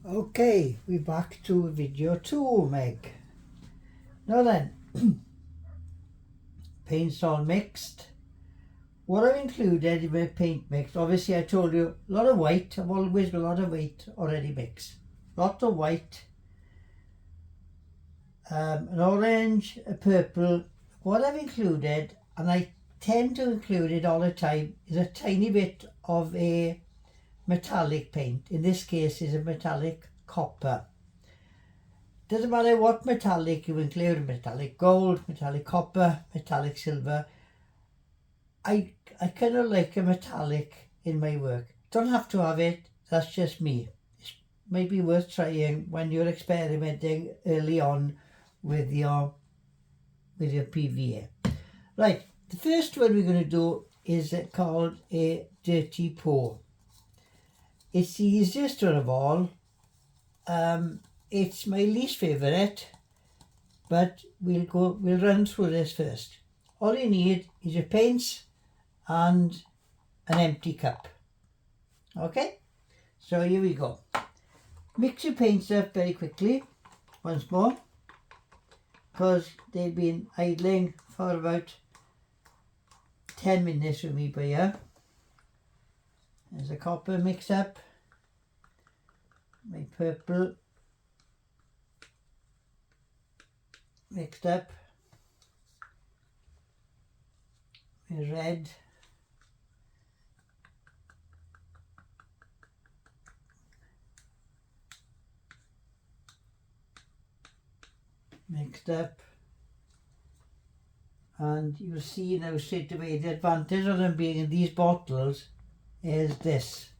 Okay, we're back to video 2, Meg. Now then, paint's all mixed. What I've included in my paint mix, obviously I told you, a lot of white. I've always got a lot of white already mixed. Lot of white, an orange, a purple. What I've included, and I tend to include it all the time, is a tiny bit of a metallic paint. In this case is a metallic copper. Doesn't matter what metallic you include, metallic gold, metallic copper, metallic silver. I kind of like a metallic in my work. Don't have to have it, that's just me. It's maybe worth trying when you're experimenting early on with your PVA. Right, the first one we're going to do is called a dirty pour. It's the easiest one of all. It's my least favourite, but we'll run through this first. All you need is your paints and an empty cup. Okay, so here we go. Mix your paints up very quickly once more, because they've been idling for about 10 minutes with me by here. There's a copper mix up, my purple mixed up, my red, mixed up, and you'll see now straight away the advantage of them being in these bottles is this.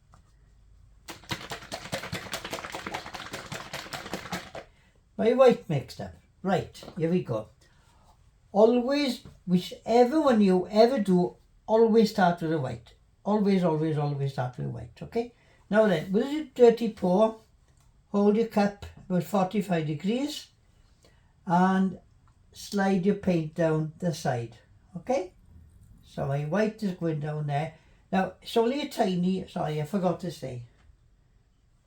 My white mixed up. Right, here we go. Always, whichever one you ever do, always start with a white. Always, always, always start with a white, okay? Now then, with your dirty pour, hold your cup about 45 degrees and slide your paint down the side, okay? So my white is going down there. Now, it's only a tiny, sorry, I forgot to say.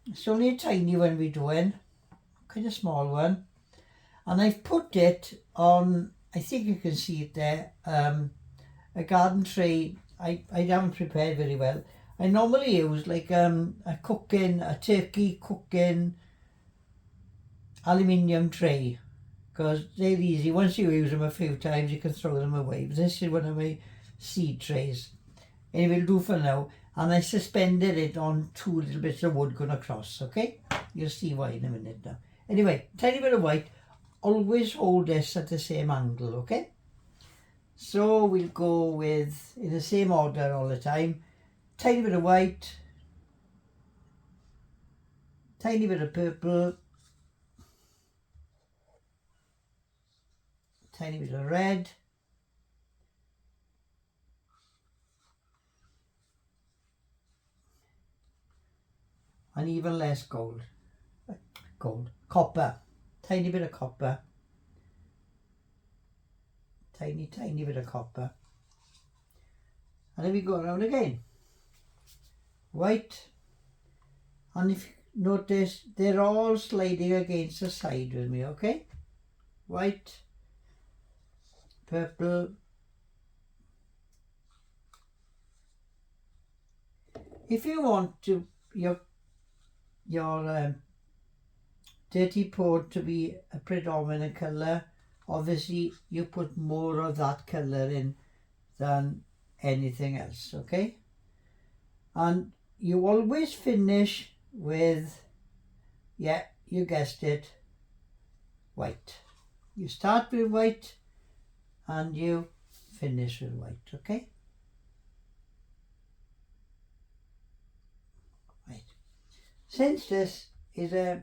It's only a tiny one we're doing, kind of small one. And I've put it on, I think you can see it there, a garden tray. I haven't prepared very well. I normally use like a turkey cooking aluminium tray, because they're easy. Once you use them a few times, you can throw them away. But this is one of my seed trays. Anyway, it'll do for now. And I suspended it on 2 little bits of wood going across, okay? You'll see why in a minute now. Anyway, tiny bit of white. Always hold this at the same angle, okay? So we'll go with, in the same order all the time, tiny bit of white, tiny bit of purple, tiny bit of red, and even less copper, tiny bit of copper, tiny bit of copper, and then we go around again. White, and if you notice, they're all sliding against the side with me, okay? White, purple, if you want to your dirty pour to be a predominant colour, obviously you put more of that colour in than anything else, okay? And you always finish with, yeah, you guessed it, white. You start with white and you finish with white, okay? Right. Since this is a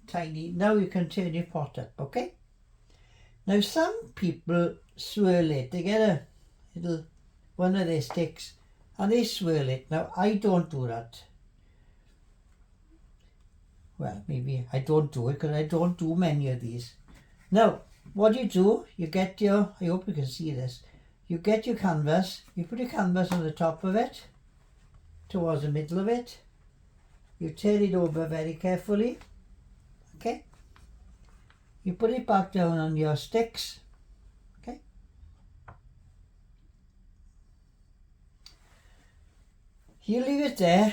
tiny, now you can turn your pot up, okay? Now some people swirl it together, one of their sticks, and they swirl it. Now I don't do that. Well, maybe I don't do it because I don't do many of these. Now, what you do, you get your, I hope you can see this, you get your canvas, you put your canvas on the top of it, towards the middle of it, you turn it over very carefully, Okay? You put it back down on your sticks. Okay? You leave it there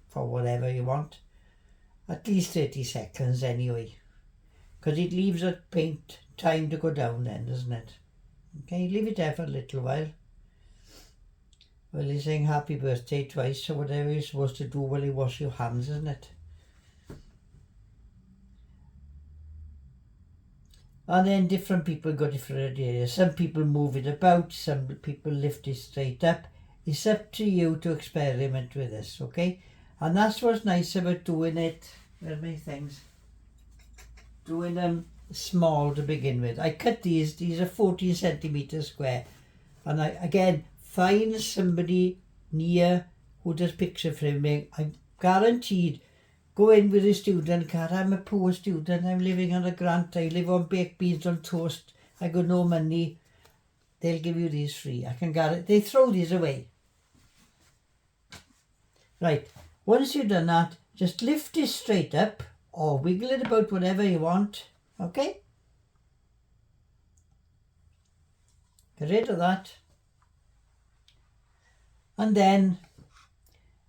for whatever you want. At least 30 seconds anyway. Because it leaves the paint time to go down then, doesn't it? Okay, leave it there for a little while. Well, you're saying happy birthday twice, so whatever you're supposed to do while you wash your hands, isn't it? And then different people got different ideas. Some people move it about, some people lift it straight up. It's up to you to experiment with this, okay? And that's what's nice about doing it. Where are my things? Doing them small to begin with. I cut these are 14 centimeters square. And I, again, find somebody near who does picture framing. I'm guaranteed. Go in with a student card. I'm a poor student. I'm living on a grant. I live on baked beans on toast. I got no money. They'll give you these free. I can guarantee. They throw these away. Right. Once you've done that, just lift it straight up or wiggle it about whatever you want. Okay? Get rid of that. And then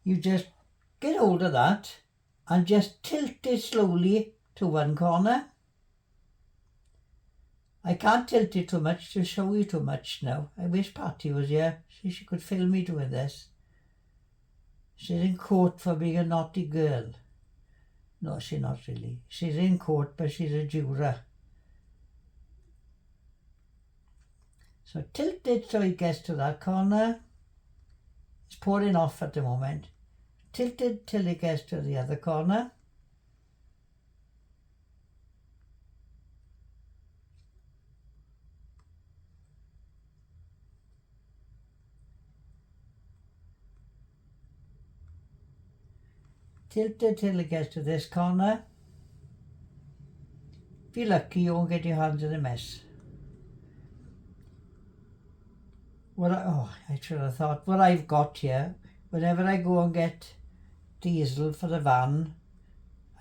you just get hold of that and just tilt it slowly to one corner. I can't tilt it too much to show you too much now. I wish Patty was here so she could film me doing this. She's in court for being a naughty girl. No, she's not really. She's in court, but she's a juror. So tilt it so it gets to that corner. It's pouring off at the moment. Tilt it till it gets to the other corner. Tilt it till it gets to this corner. If you're lucky, you won't get your hands in a mess. I should have thought, what I've got here, whenever I go and get diesel for the van,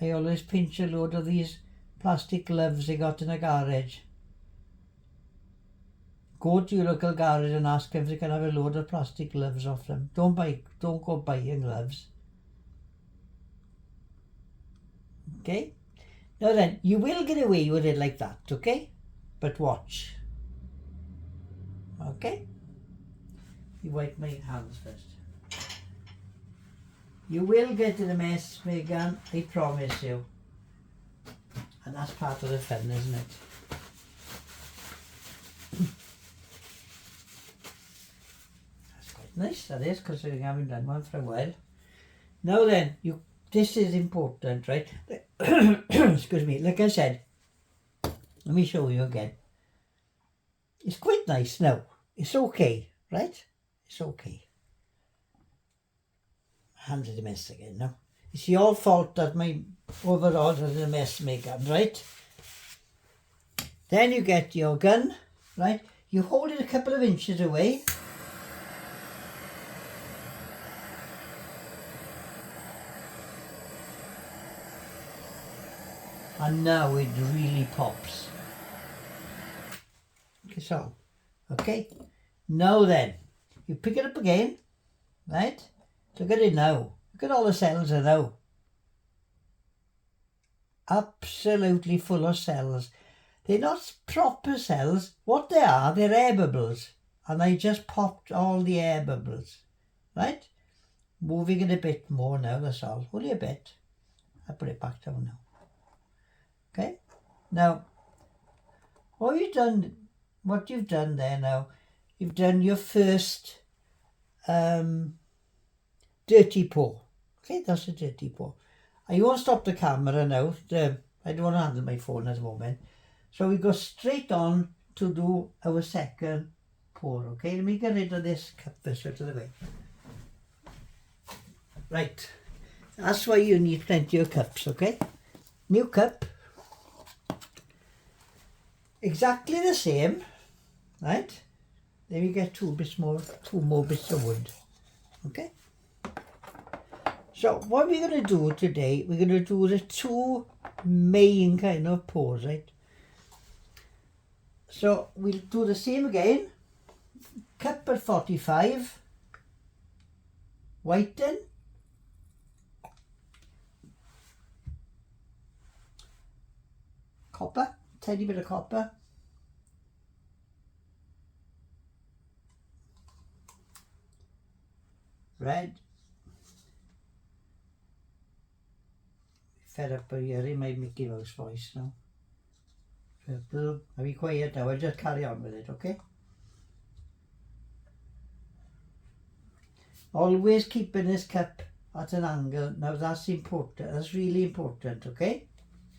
I always pinch a load of these plastic gloves I got in a garage. Go to your local garage and ask them if they can have a load of plastic gloves off them. Don't go buying gloves. Okay? Now then, you will get away with it like that, okay? But watch. Okay? You wipe my hands first. You will get in a mess, Megan, I promise you. And that's part of the fun, isn't it? That's quite nice, that is, considering I haven't done one for a while. Now then, this is important, right? Excuse me, like I said, let me show you again. It's quite nice now. It's okay, right? It's okay. Hands in a mess again now. It's your fault that my overalls are in a mess, Megan, right? Then you get your gun, right? You hold it a couple of inches away. And now it really pops. Okay. Now then, you pick it up again, right? Look at it now. Look at all the cells are now. Absolutely full of cells. They're not proper cells. What they are, they're air bubbles. And I just popped all the air bubbles, right? Moving it a bit more now, that's all. Only a bit. I'll put it back down now. Okay? Now, what you've done there now, you've done your first dirty pour. Okay, that's a dirty pour. I won't stop the camera now. I don't want to handle my phone at the moment. So we go straight on to do our second pour. Okay, let me get rid of this cup first out of the way. Right, that's why you need plenty of cups, okay? New cup. Exactly the same, right? Then we get two more bits of wood, okay? So what we're going to do today, we're going to do the two main kind of pours, right? So we'll do the same again. Cup at 45, whiten, copper, tiny bit of copper, red, fed up by hearing my Mickey Mouse voice now. Purple, I'll be quiet now, I'll just carry on with it, okay? Always keeping this cup at an angle. Now that's important, that's really important, okay?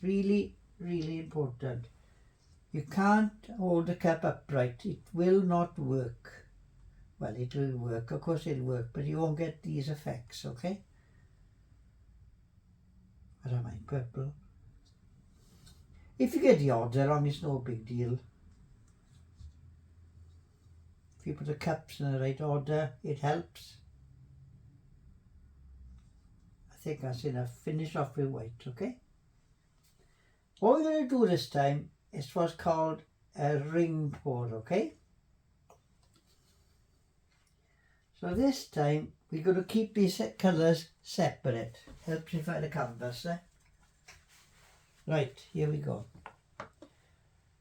Really, really important. You can't hold the cup upright, it will not work. Well, it will work, of course it'll work, but you won't get these effects, okay? I don't mind purple. If you get the order wrong, it's no big deal. If you put the cups in the right order, it helps. I think that's enough. Finish off with white, okay? What we're going to do this time is what's called a ring pour, okay? So this time we're going to keep these colours separate. Helps you find the canvas, eh? Right, here we go.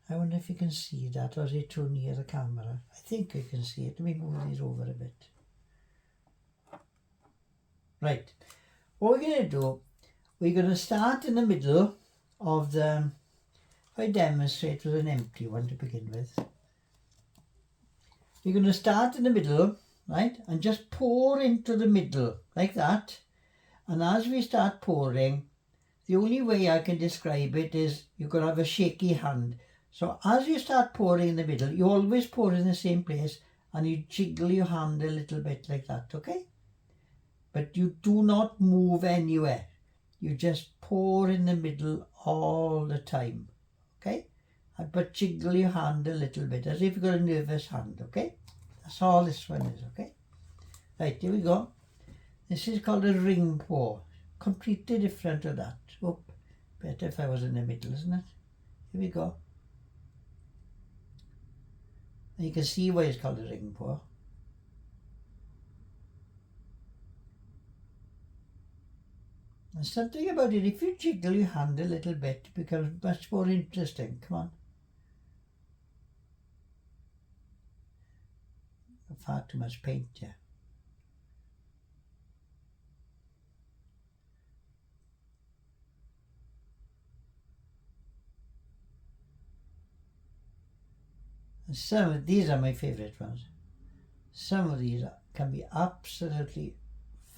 I wonder if you can see that, or is it too near the camera? I think you can see it. Let me move these over a bit. Right, what we're going to do, we're going to start in the middle of the, if I demonstrate with an empty one to begin with. You're going to start in the middle, right, and just pour into the middle, like that. And as we start pouring, the only way I can describe it is you're going to have a shaky hand. So as you start pouring in the middle, you always pour in the same place and you jiggle your hand a little bit like that, okay? But you do not move anywhere. You just pour in the middle all the time, okay? But jiggle your hand a little bit as if you've got a nervous hand, okay? That's all this one is, okay? Right, here we go. This is called a ring pour. Completely different to that. Oh, better if I was in the middle, isn't it? Here we go. And you can see why it's called a ring pour. There's something about it, if you jiggle your hand a little bit, it becomes much more interesting. Come on. Far too much paint here. And some of these are my favourite ones. Some of these can be absolutely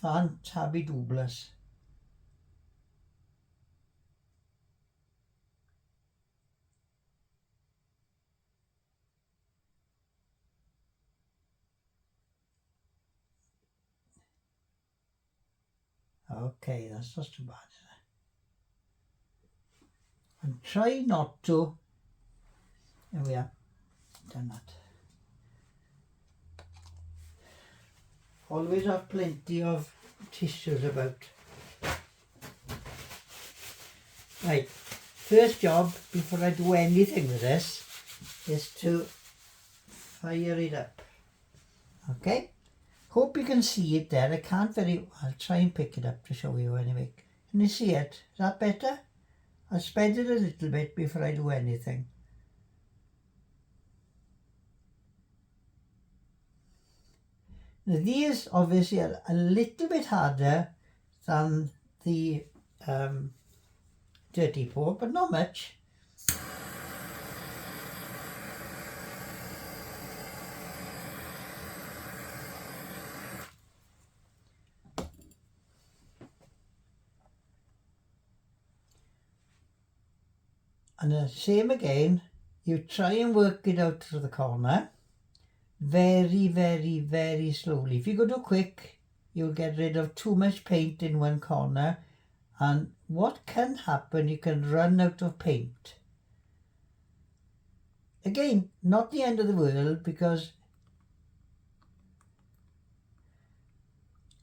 fantabulous. Okay, that's not too bad. And try not to. There we are. Done that. Always have plenty of tissues about. Right, first job before I do anything with this is to fire it up. Okay, hope you can see it there. I can't very, I'll try and pick it up to show you anyway. Can you see it? Is that better? I'll spread it a little bit before I do anything. Now these obviously are a little bit harder than the dirty pour, but not much. And the same again, you try and work it out to the corner very, very, very slowly. If you go too quick, you'll get rid of too much paint in one corner, and what can happen, you can run out of paint. Again, not the end of the world, because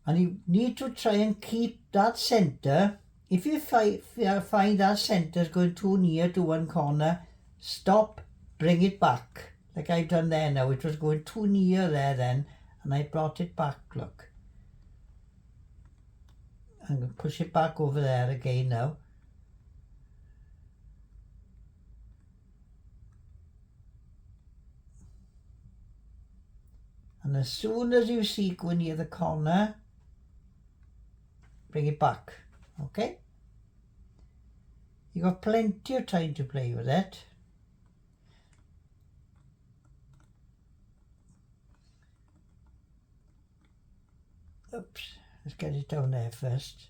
And you need to try and keep that centre. If you find that centre is going too near to one corner, stop, bring it back. Like I've done there now. It was going too near there then, and I brought it back, look. I'm going to push it back over there again now. And as soon as you see going near the corner, bring it back, okay? You got plenty of time to play with it. Oops, let's get it down there first.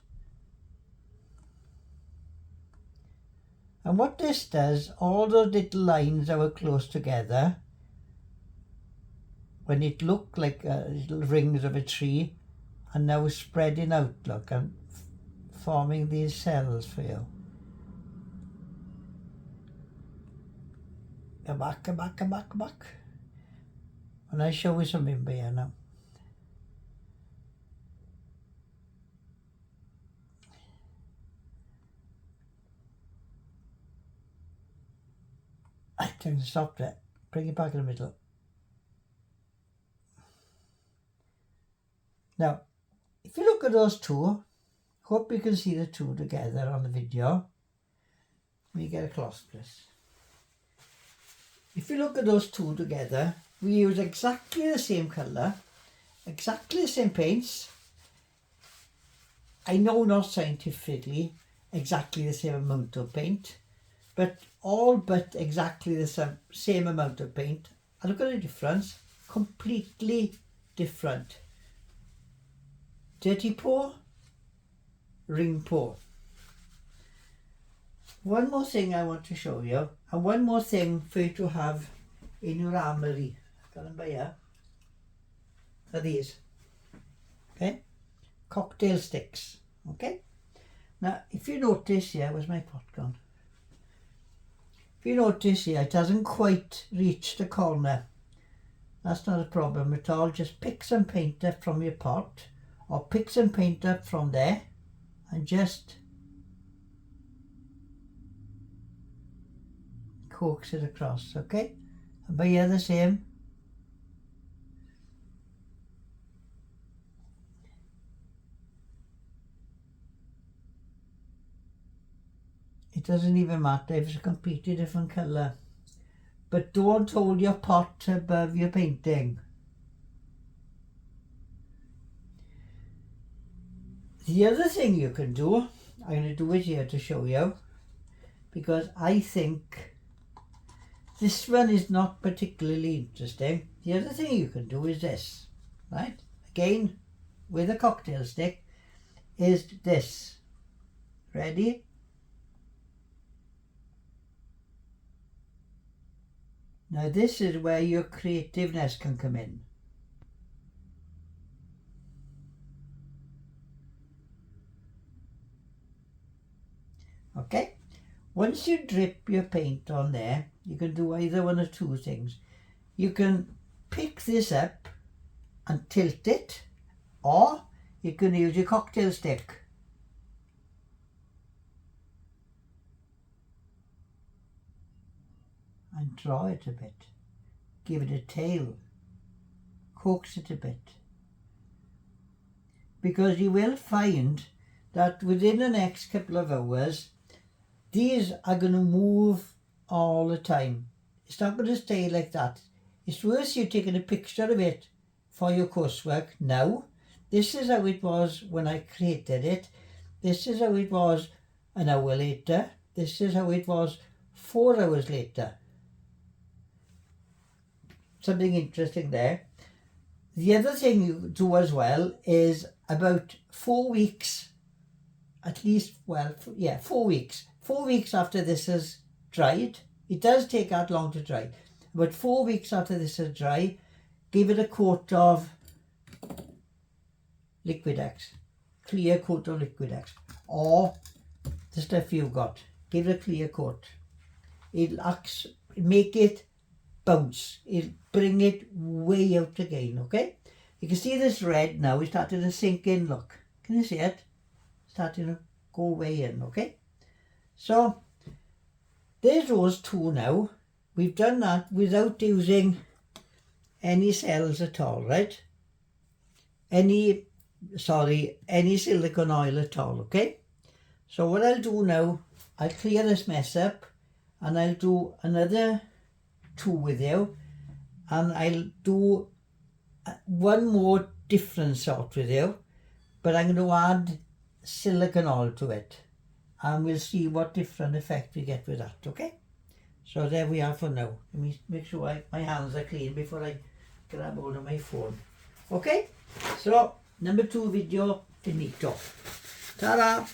And what this does, all those little lines that were close together, when it looked like little rings of a tree, are now spreading out, look, and forming these cells for you. Come back, come back, come back, come back. And I'll show you something here now. I'm going to stop there. Bring it back in the middle. Now, if you look at those two, hope you can see the two together on the video. Let me get a close please. If you look at those two together, we use exactly the same colour, exactly the same paints. I know not scientifically exactly the same amount of paint, but all but exactly the same amount of paint. And look at the difference, completely different. Dirty pour, ring pour. One more thing I want to show you, and one more thing for you to have in your armoury. Got them by here. Are these. Okay? Cocktail sticks. Okay? Now, if you notice here, where's my pot gone? If you notice here, it doesn't quite reach the corner. That's not a problem at all. Just pick some paint up from your pot, or pick some paint up from there, and just coax it across, okay? And by here the same. It doesn't even matter if it's a completely different colour. But don't hold your pot above your painting. The other thing you can do, I'm going to do it here to show you, because I think this one is not particularly interesting. The other thing you can do is this, right? Again, with a cocktail stick, is this. Ready? Now this is where your creativeness can come in. Okay? Once you drip your paint on there, you can do either one of two things. You can pick this up and tilt it, or you can use your cocktail stick. And draw it a bit. Give it a tail. Coax it a bit. Because you will find that within the next couple of hours, these are going to move all the time. It's not going to stay like that. It's worth you taking a picture of it for your coursework now. This is how it was when I created it. This is how it was an hour later. This is how it was 4 hours later. Something interesting there. The other thing you do as well is about 4 weeks, at least, well, yeah, 4 weeks. 4 weeks after this is dried, it does take that long to dry, but 4 weeks after this is dry, give it a coat of Liquid-X, clear coat of Liquid-X, or the stuff you've got. Give it a clear coat. It'll make it bounce. It'll bring it way out again, okay? You can see this red now is starting to sink in, look. Can you see it? Starting to go way in, okay? So, there's those two now. We've done that without using any cells at all, right? Any silicone oil at all, okay? So what I'll do now, I'll clear this mess up and I'll do another two with you, and I'll do one more different sort with you, but I'm going to add silicone oil to it, and we'll see what different effect we get with that, okay? So there we are for now. Let me make sure my hands are clean before I grab hold of my phone. Okay, so number 2 video finito. Ta-da!